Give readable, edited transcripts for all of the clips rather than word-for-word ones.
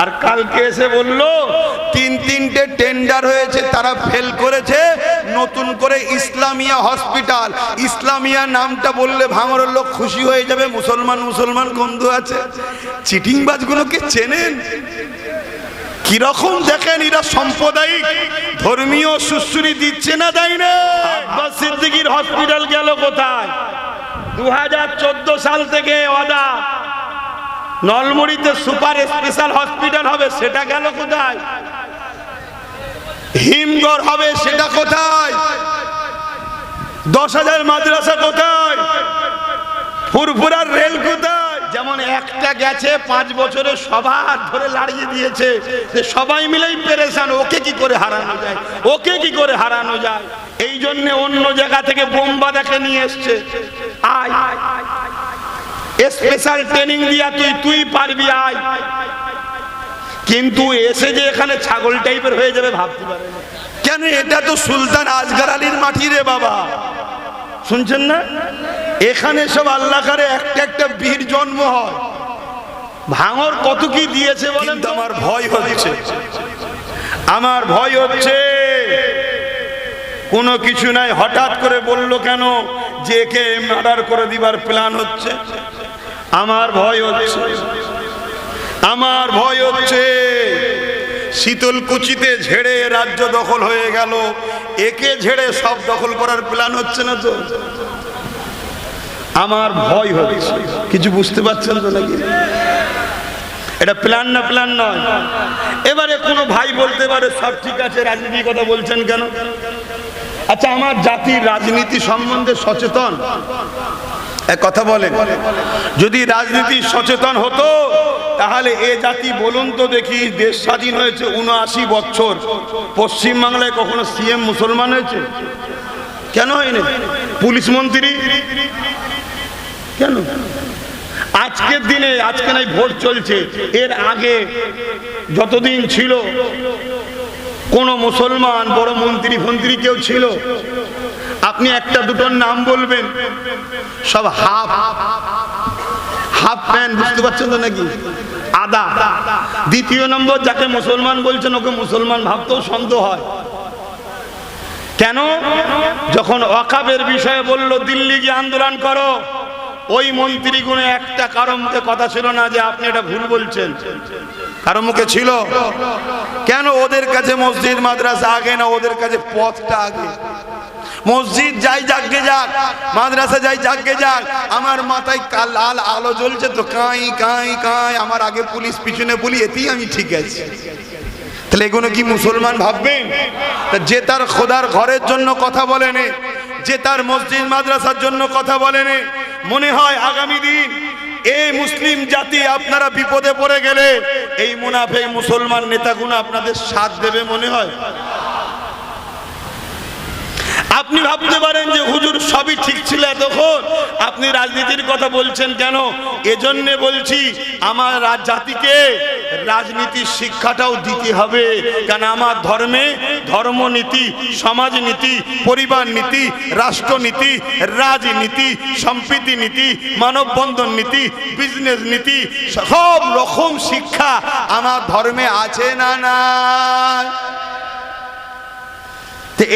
আর কালকে এসে বলল তিনটে টেন্ডার হয়েছে, তারা ফেল করেছে, নতুন করে ইসলামিয়া হসপিটাল। ইসলামিয়া নামটা বললে ভাঙড়ের লোক খুশি হয়ে যাবে, মুসলমান বন্ধু আছে। চিটিংবাজগুলোকে চেনেন কিরকম? দেখেন এরা সাম্প্রদায়িক ধর্মীয় সুশ্রী দিচ্ছে না, দেয় না। আব্বাস সিদ্দিকীর হসপিটাল গেল কোথায়? 2014 সাল থেকে ওয়াদা নলমুড়িতে সুপার স্পেশাল হসপিটাল হবে, সেটা গেল কোথায়? হিমঘর হবে, সেটা কোথায়? 10,000 মাদ্রাসা কোথায়? ফুরফুরার রেল কোথায়? যেমন একটা গেছে 5 বছরে সবার ধরে লাড়িয়ে দিয়েছে, সবাই মিলেই পেরেশান, ওকে কি করে হারানো যায়, ওকে কি করে হারানো যায়। এই জন্য অন্য জায়গা থেকে বোম্বা দেখে নিয়ে এসছে, আয় স্পেশাল ট্রেনিং দিয়া তুই পারবি, আয়। কিন্তু এসে যে এখানে ছাগল টাইপের হয়ে যাবে ভাবতে পারে না। কেন? এটা তো সুলতান আজগার আলীর মাটি রে বাবা, শুনছেন না? এখানে সব আল্লাহরে একটা বীর জন্ম হয়। ভাঙর কত কি দিয়েছে বলেন। আমার ভয় হচ্ছে, আমার ভয় হচ্ছে কোনো কিছু নাই। হঠাৎ করে বললো কেন যে একে মার্ডার করে দিবার প্ল্যান হচ্ছে? আমার ভয় হচ্ছে, আমার ভয় হচ্ছে শীতলকুচিতে ঝেড়ে রাজ্য দখল হয়ে গেল, একে ঝেড়ে সব দখল করার প্ল্যান হচ্ছে না তো? আমার ভয় হচ্ছে। কিছু বুঝতে পারছেন তো নাকি? এটা প্ল্যান না প্ল্যান নয়। এবারে কোনো ভাই বলতে পারে সব ঠিক আছে, রাজনীতির কথা বলছেন কেন? আচ্ছা, আমার জাতির রাজনীতি সম্বন্ধে সচেতন এক কথা বলেন। যদি রাজনীতি সচেতন হতো তাহলে এ জাতি বলুন তো দেখি, দেশ স্বাধীন হয়েছে 79 বছর, পশ্চিমবাংলায় কখনো সিএম মুসলমান হয়েছে? কেন হয়নি? পুলিশ মন্ত্রী কেন? আজকের দিনে, আজকে নাই ভোট চলছে, এর আগে যতদিন ছিল কোন মুসলমান বড় মন্ত্রী ফন্ত্রী কেউ ছিল? আপনি একটা দুটোর নাম বলবেন, সব হাফ প্যান্ট, বুঝতে পারছেন তো নাকি? আদা। দ্বিতীয় নম্বর, যাকে মুসলমান বলছেন ওকে মুসলমান ভাবতেও সন্দেহ হয়। কেন? যখন ওয়াকাফের বিষয়ে বলল দিল্লি গিয়ে আন্দোলন করো, ওই মন্ত্রীগুলো একটা কারো মুখে কথা ছিল না যে আপনি এটা ভুল বলছেন। কারো মুখে ছিল? কেন? ওদের কাছে মসজিদ মাদ্রাসা আগে না, ওদের কাছে পথটা আগে। মসজিদ যাই জাগে যাক, মাদ্রাসা যাই জাগে যাক, আমার মাথায় লাল আলো জ্বলছে তো কাই কাই কাই, আমার আগে পুলিশ পিছনে পুলিশ, এতেই আমি ঠিক আছি। তাহলে এগুলো কি মুসলমান ভাববেন? যে তার খোদার ঘরের জন্য কথা বলেনে, যে তার মসজিদ মাদ্রাসার জন্য কথা বলেনে, মনে হয় আগামী দিন এই মুসলিম জাতি আপনারা বিপদে পড়ে গেলে এই মুনাফিক মুসলমান নেতাগুলো আপনাদের সাথ দেবে মনে হয়? আপনি ভাবতে পারেন যে হুজুর সবই ঠিক ছিল এতক্ষণ, আপনি রাজনীতির কথা বলছেন কেন? এজন্য বলছি আমার জাতিকে রাজনীতির শিক্ষাটাও দিতে হবে। কারণ আমার ধর্মে ধর্মনীতি, সমাজনীতি, পরিবার নীতি, রাষ্ট্রনীতি, রাজনীতি, সম্প্রীতি নীতি, মানববন্ধন নীতি, বিজনেস নীতি, সব রকম শিক্ষা আমার ধর্মে আছে না না?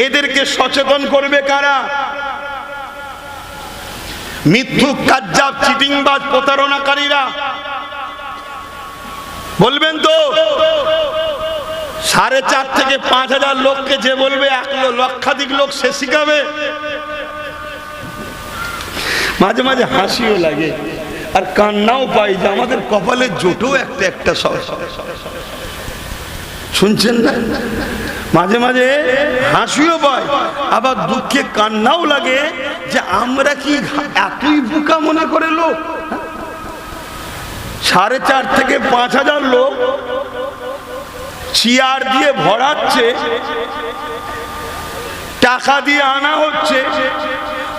এদেরকে সচেতন করবে কারা? মিথ্যুক, কাজ্জাব, চিটিংবাজ, প্রতারণাকারীরা। বলবেন তো 4.5 থেকে 5,000 লোককে যে বলবে 1 লক্ষাধিক লোক সে শিখাবে? মাঝে মাঝে হাসিও লাগে আর কান্নাও পাই যে আমাদের কপালে জোটও একটা সব। শুনছেন না? মাঝে মাঝে হাসিও পায়, আবার দুঃখে কান্নাও লাগে যে আমরা কি এতই বোকা মনে করে লোক? 4.5 থেকে 5,000 লোক চেয়ার দিয়ে ভরাচ্ছে, টাকা দিয়ে আনা হচ্ছে,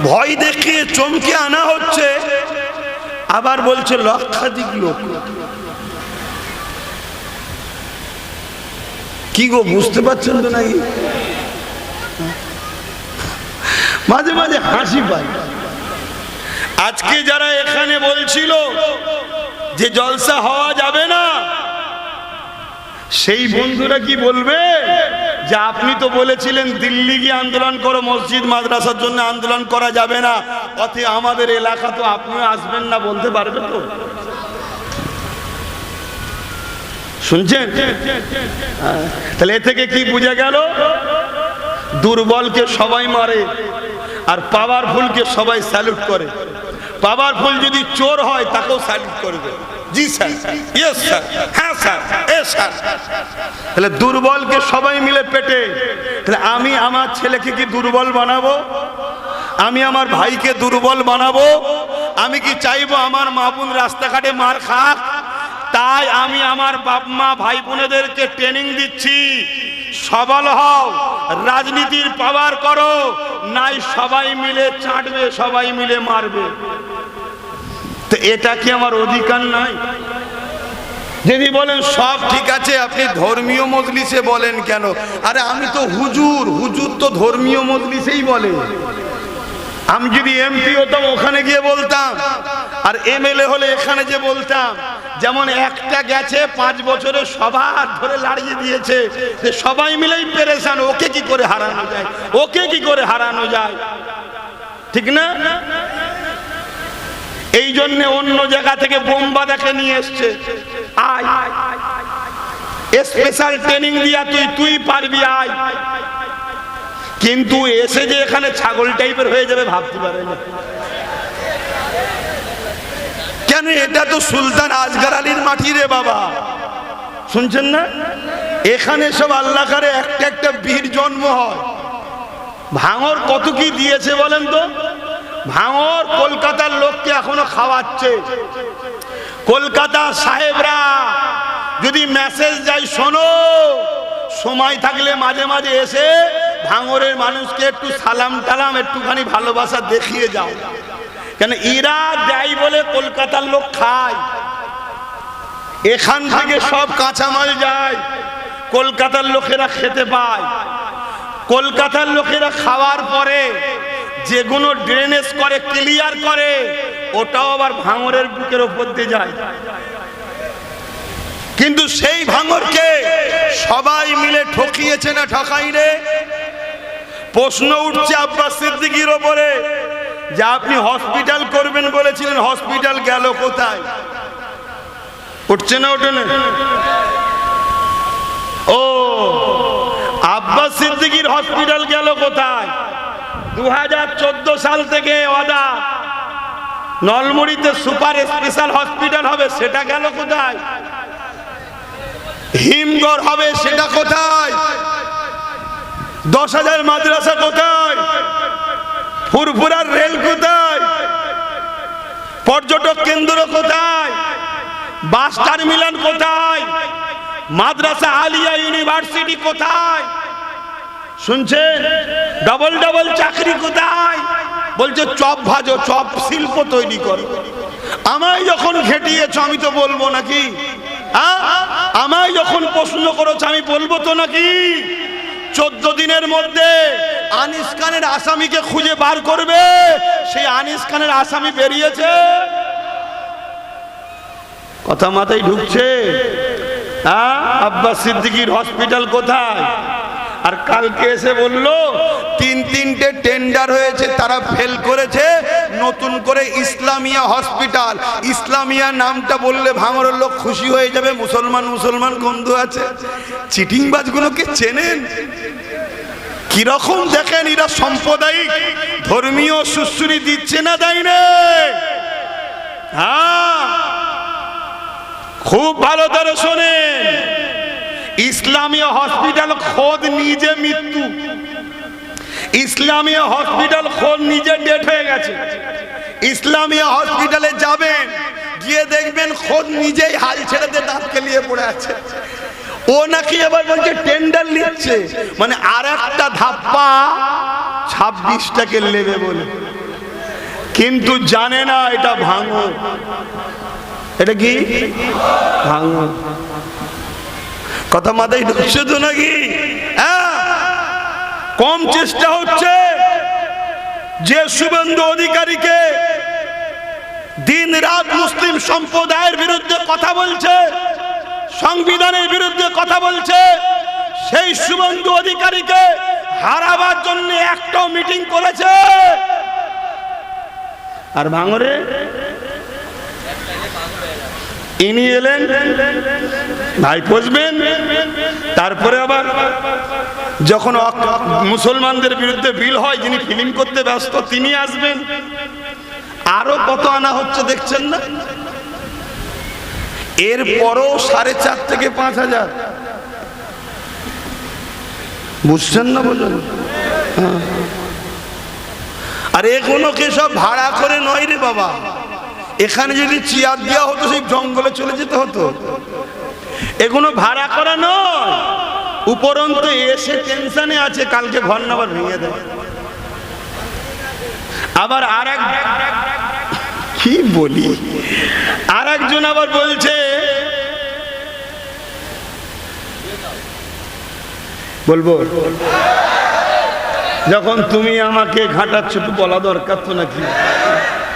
ভয় দেখিয়ে চমকে আনা হচ্ছে, আবার বলছে লক্ষাধিক লোক। কি গো, বুঝতে পারছেন তো নাকি? মাঝে মাঝে হাসি পায়। আজকে যারা এখানে বলছিল যে জলসা হওয়া যাবে না, সেই বন্ধুরা কি বলবে যে আপনি তো বলেছিলেন দিল্লি গিয়ে আন্দোলন করো, মসজিদ মাদ্রাসার জন্য আন্দোলন করা যাবে না, অতএব আমাদের এলাকা তো আপনিও আসবেন না, বলতে পারবে তো? শুনছেন? তাহলে এ থেকে কি বুঝা গেল? দুর্বলকে সবাই মারে আর পাওয়ারফুলকে সবাই স্যালুট করে। পাওয়ারফুল যদি চোর হয় তাকেও স্যালুট করবে, জি স্যার, ইয়েস স্যার, হ্যাঁ স্যার, এ স্যার। তাহলে দুর্বলকে সবাই মিলে পেটে। তাহলে আমি আমার ছেলেকে কি দুর্বল বানাবো? আমি আমার ভাইকে দুর্বল বানাবো? আমি কি চাইবো আমার মা বোন রাস্তাঘাটে মার খাক? তাই আমি আমার বাপ মা ভাই বোনেদেরকে ট্রেনিং দিচ্ছি, সবল হও, রাজনীতির পাওয়ার করো, নাই সবাই মিলে চাটবে, সবাই মিলে মারবে। তো এটা কি আমার অধিকার নাই? যদি বলেন সব ঠিক আছে, আপনি ধর্মীয় মজলিসে বলেন কেন? আরে আমি তো হুজুর, হুজুর তো ধর্মীয় মজলিসেই বলে। আমি যদি এমপি হতাম ওখানে গিয়ে বলতাম, আর এমএলএ হলে এখানে যে বলতাম। যেমন একটা গেছে 5 বছরে সবার ধরে লাড়িয়ে দিয়েছে, যে সবাই মিলেই পেরেশান, ওকে কি করে হারানো যায়, ওকে কি করে হারানো যায়, ঠিক না? এই জন্য অন্য জায়গা থেকে বোম্বা দেখে নিয়ে এসছে, আয় স্পেশাল ট্রেনিং দিয়া তুই পারবি, আয়। কিন্তু এসে যে এখানে ছাগল টাইপের হয়ে যাবে ভাবতে পারে না। কেন? এটা তো সুলতান আজগার আলীর মাটি রে বাবা, শুনছেন না? এখানে সব আল্লাহ করে একটা একটা বীর জন্ম হয়। ভাঙর কত কি দিয়েছে বলেন তো? ভাঙর কলকাতার লোককে এখনো খাওয়াচ্ছে। কলকাতা সাহেবরা যদি মেসেজ যায়, শোনো, সময় থাকলে মাঝে মাঝে এসে ভাঙরের মানুষকে একটু সালাম টালাম, একটুখানি ভালোবাসা দেখিয়ে যাও। কেন? এরা দেয় বলে কলকাতার লোক খায়। এখান থেকে সব কাঁচামাল যায়, কলকাতার লোকেরা খেতে পায়। কলকাতার লোকেরা খাওয়ার পরে যেগুলো ড্রেনেজ করে, ক্লিয়ার করে, ওটাও আবার ভাঙরের বুকের ওপর দিয়ে যায়। কিন্তু সেই ভাঙরকে সবাই মিলে ঠকিয়েছে না ঠকাই রে? প্রশ্ন উঠছে আব্বাস সিদ্দিকীর ওপরে, যে আপনি হসপিটাল করবেন বলেছিলেন, হসপিটাল গেল কোথায়? উঠছে না? ওঠে না? ও আব্বাস সিদ্দিকীর হসপিটাল গেল কোথায়? 2014 সাল থেকে অর্ডার, নলমুড়িতে সুপার স্পেশাল হসপিটাল হবে, সেটা গেল কোথায়? হিমঘর হবে, সেটা কোথায়? 10,000 মাদ্রাসা কোথায়? ফুরফুরার রেল কোথায়? পর্যটক কেন্দ্র কোথায়? বাস টার্মিনাল কোথায়? মাদ্রাসা আলিয়া ইউনিভার্সিটি কোথায়? শুনছেন? ডবল ডবল চাকরি কোথায়? বলছে চপ ভাজো, চপ শিল্প তৈরি করো। আমায় যখন ঘেটিয়েছ আমি তো বলবো নাকি? আমায় যখন প্রশ্ন করেছ আমি বলবো তো নাকি? 14 দিনের মধ্যে আনিস খানের আসামিকে খুঁজে বার করবে, সেই আনিস খানের আসামি বেরিয়েছে। কথা মাথায় ঢুকছে? আব্বাস সিদ্দিকীর হসপিটাল কোথায়? আর কালকে এসে বলল 3টে টেন্ডার হয়েছে, তারা ফেল করেছে, নতুন করে ইসলামিয়া হসপিটাল। ইসলামিয়া নামটা বললে ভাঙরের লোক খুশি হয়ে যাবে, মুসলমান মুসলমান বন্ধু আছে। চিটিংবাজগুলোকে চেনেন কিরকম? দেখেন এরা সাম্প্রদায়িক ধর্মীয় সুশ্রী দিচ্ছে না, দেয় না? হ্যাঁ, খুব ভালো করে শোনেন। ইসলামিয়া হসপিটাল খোদ নিজে মৃত্যু, ইসলামিয়া হসপিটাল খোদ নিজে ডেট হয়ে গেছে। ইসলামিয়া হসপিটালে যাবেন, গিয়ে দেখবেন খোদ নিজেই হাল ছেড়ে দিয়ে দাঁত কেলিয়ে পড়ে আছে। ও নাকি এবার বলছে টেন্ডার নিচ্ছে, মানে আর একটা ধাপ্পা 26 টাকে নেবে বলে। কিন্তু জানে না এটা ভাঙর। এটা কি ভাঙর? কথা মাথায় ঢুকছে তো নাকি? কম চেষ্টা হচ্ছে যে শুভেন্দু অধিকারীকে দিন রাত মুসলিম সম্প্রদায়ের বিরুদ্ধে কথা বলছে, সংবিধানের বিরুদ্ধে কথা বলছে, সেই শুভেন্দু অধিকারীকে হারাবার জন্য একটাও মিটিং করেছে? আর ভাঙরে ইনি এলেন ভাই পচবেন, তারপরে আবার যখন মুসলমানদের বিরুদ্ধে বিল হয়, যিনি ফিল্ম করতে ব্যস্ত তিনি আসবেন। আরো কত আনা হচ্ছে দেখছেন না? এরপরও 4.5 থেকে 5,000, বুঝছেন না? বলুন। আর এগুলোকে সব ভাড়া করে নয় রে বাবা, এখানে যদি চেয়ার দেওয়া হতো সেই জঙ্গলে চলে যেতে হতো। এগুলো ভাড়া করা নয়, উপরন্তু এসে টেনশনে আছে কালকে ঘর না আবার ভেঙে দেয়। আবার আরেক কি বলি, আরেকজন আবার বলছে, বলবো যখন তুমি আমাকে ঘাটাচ্ছ তো বলা দরকার তো নাকি?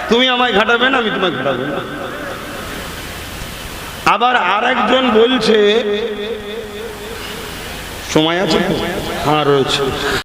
তুমি আমায় ঘাটাবে না, আমি তোমায় ঘাটাবো না। আবার আরেকজন বলছে, সময় আছে? হ্যাঁ রয়েছে।